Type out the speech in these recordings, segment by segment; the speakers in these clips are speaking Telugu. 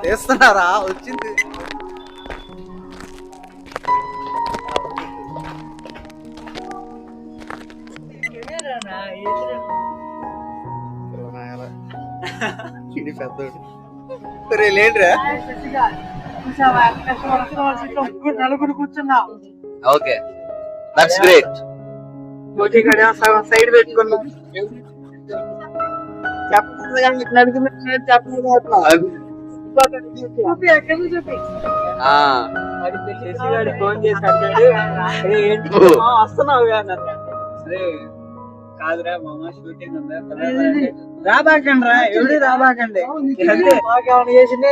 చేస్తున్నారా వచ్చింది లేట్రా నలుగురు కూర్చున్నా. Okay that's great. సైడ్ పెట్టుకున్నా ఫోన్ చేసి వస్తున్నావు కాదురా మామ షూటింగ్ ఉందా రాబాకండి రా ఎవరి రాబాకండి చేసింది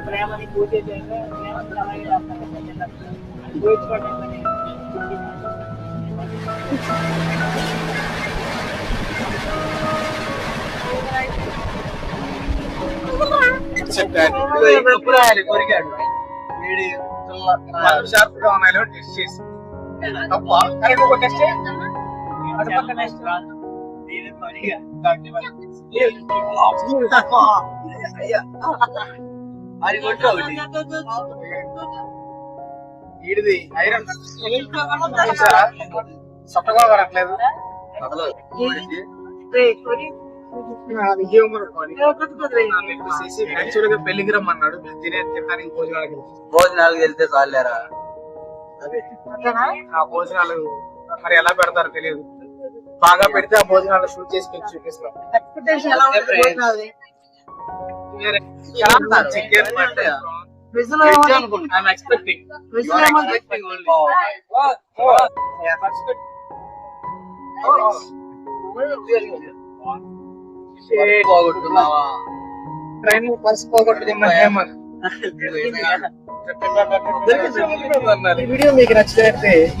ప్రేమని పూజ కొరికాడు షార్ప్గా ఉన్నాయో టెస్ట్ చేసి ఈడిది ఐరన్ సొట్టగా వరట్లేదు పెళ్లికి రమ్మన్నాడు తినడానికి భోజనాలకు వెళ్తే చాలేరా ఆ భోజనాలు మరి ఎలా పెడతారో తెలియదు. బాగా పెడితే ఆ భోజనాలు షూట్ చేసి చూపిస్తాం. ట్రైన్ బస్ పోగొట్టుది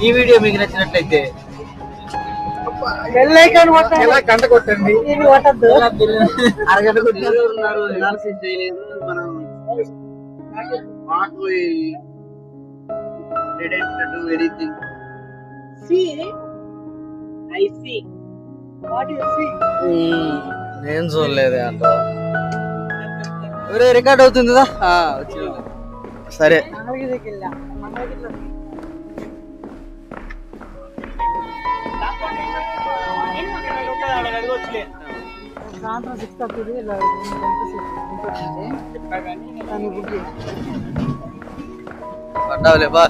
ఈ వీడియో మీకు నచ్చినట్లయితే గంట కొట్టండి. అరగంట కొట్టారు మనం నేను చూడలేదు అంట రికార్డ్ అవుతుంది సరే సాయంత్రం 6:30 పడ్డావులే బా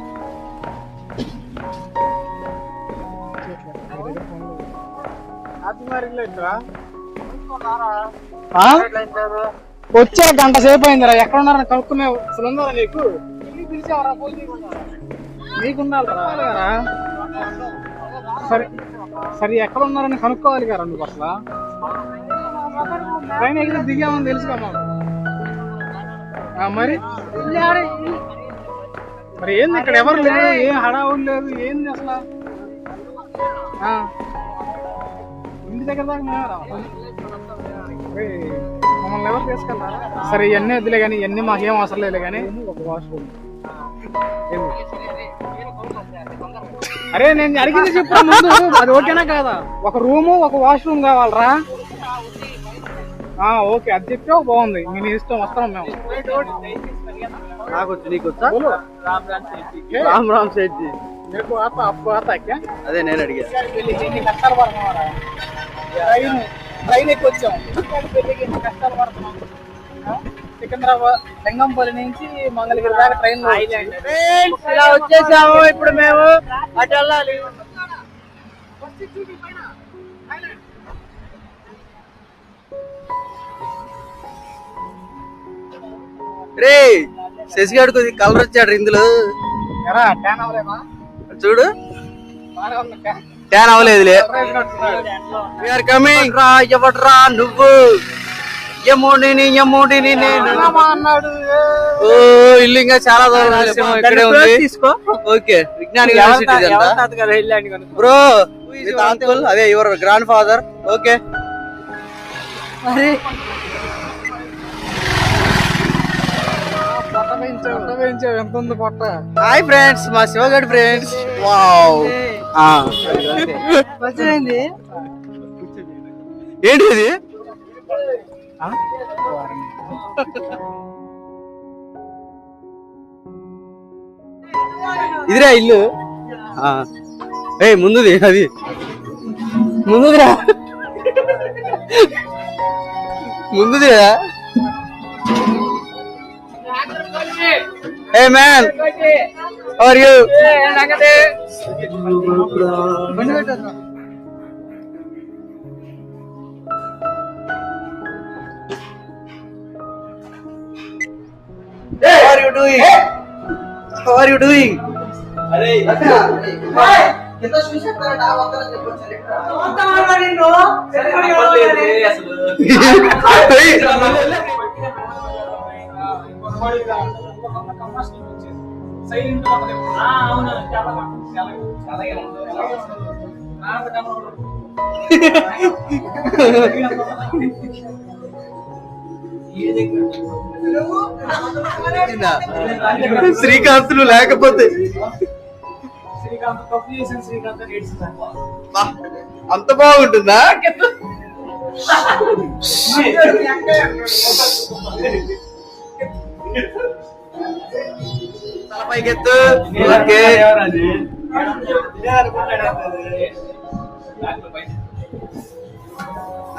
వచ్చే గంట సేపు అయిందిరా. ఎక్కడ ఉన్నారని కనుక్కునే అసలు ఉందా నీకు? పిలిచావరా? నీకుండాలిరా. సరే ఎక్కడ ఉన్నారని కనుక్కోవాలి కదా నువ్వు అసలు. ట్రైన్ ఎగిరి దిగామని తెలుసు కదా మరి ఏంది ఇక్కడ ఎవరు లేదు, ఏం హడావుడు లేదు, ఏంది అసలు ఇంటి దగ్గర దాకా మమ్మల్ని ఎవరు తీసుకెళ్తారా? సరే ఇవన్నీ వద్దులే కానీ ఇవన్నీ మాకేం అవసరం లేదు కానీ ఒక వాష్రూమ్. అరే నేను అడిగింది చెప్పు ముందు, అది ఓకేనా కాదా? ఒక రూము ఒక వాష్రూమ్ కావాలరా? ఓకే అది చెప్పావు బాగుంది. మీ ఇష్టం వస్తాం మేము. నాకొచ్చు నీకు వచ్చా? రామ్ రామ్ సేట్జీ मेरे को आता आपको आता है क्या? అదే నేను అడిగా. ట్రైన్ ఎక్కి వచ్చాం. కష్టాలు పడుతున్నాం. సికింద్రాబాద్ లింగంపల్లి నుంచి మంగళగిరి దాకా ట్రైన్ ఇలా వచ్చేసాము. ఇప్పుడు మేము అటు వెళ్ళాలి. రే శశిగాడు కొద్ది కలర్ వచ్చాడు ఇందులో. చూడు ట్యాన్ అవ్వలేదులే. కమింగ్ రా ఎవడ్రా నువ్వు యముడిని నేను అన్నాడు. ఓ ఇల్లు ఇంకా చాలా దూరం రాలేమో, ఇక్కడే ఉంది. తీసుకో. Okay Vignan university bro with uncle, అదే యువర్ గ్రాండ్ ఫాదర్. ఓకే ఎంత ఉంది పొట్ట. హాయ్ ఫ్రెండ్స్, మా శివగడ్ ఫ్రెండ్స్. వావ్ ఏంటి ఇది? ఇదిరా ఇల్లు. ఏ ముందుది, అది ముందుదిరా, ముందుదిరా. Hey man, how are you? How are you doing? How are you doing? శ్రీకాంతులు లేకపోతే అంత బాగుంటుందా? తలపైకెత్తు. ఓకే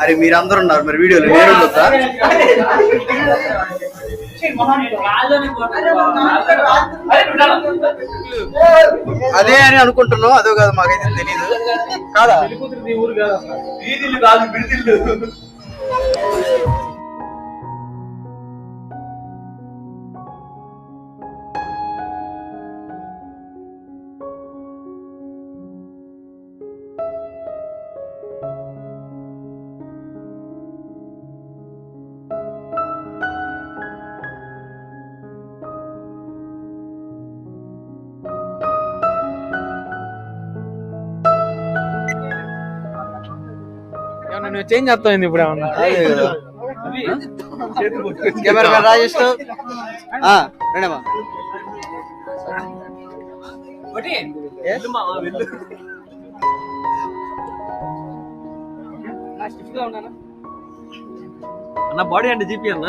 అరే మీరందరూ ఉన్నారు మరి వీడియోలో, నేను ఉండొద్దా? అదే అని అనుకుంటున్నావు, అదో కాదు మాకైతే తెలీదు. కాదా? నువ్వు చేంజ్ చేస్తావు ఇప్పుడు ఏమన్నా? కెమెరా రాజేష్ రండమ్మా. అన్న బాడీ అంటే జీపీ అన్న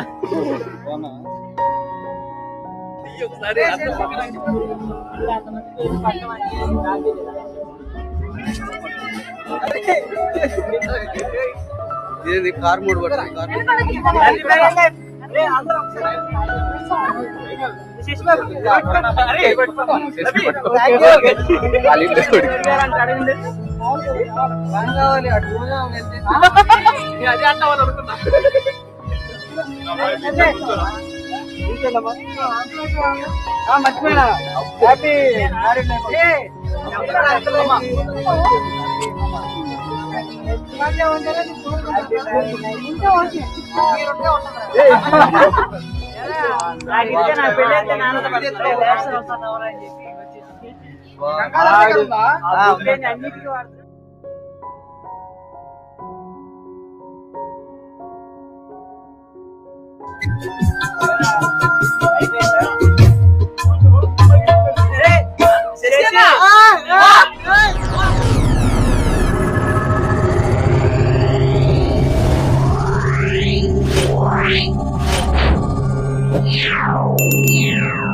ఇది కార్ మోడ్ పడుతుంది. మర్చిపోయినా హ్యాపీ Yeah.